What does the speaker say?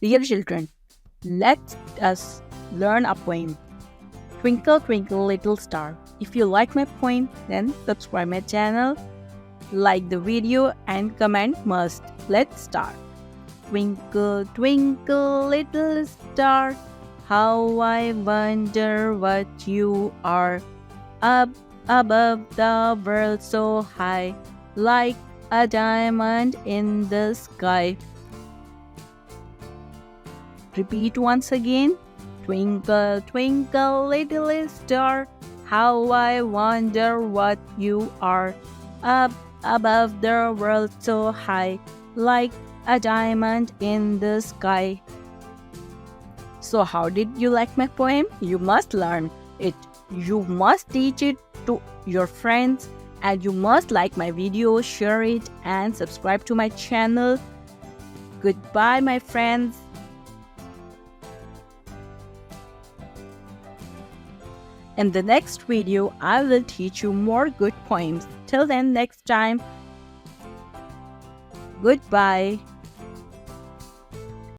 Dear children, let us learn a poem. Twinkle Twinkle Little Star. If you like my poem, then subscribe my channel, like the video and comment must. Let's start. Twinkle twinkle little star, how I wonder what you are. Up above the world so high, like a diamond in the sky. Repeat once again. Twinkle, twinkle, little star, how I wonder what you are. Up above the world so high, like a diamond in the sky. So how did you like my poem? You must learn it. You must teach it to your friends, and you must like my video, share it, and subscribe to my channel. Goodbye, my friends. In the next video, I will teach you more good poems. Till then, next time. Goodbye.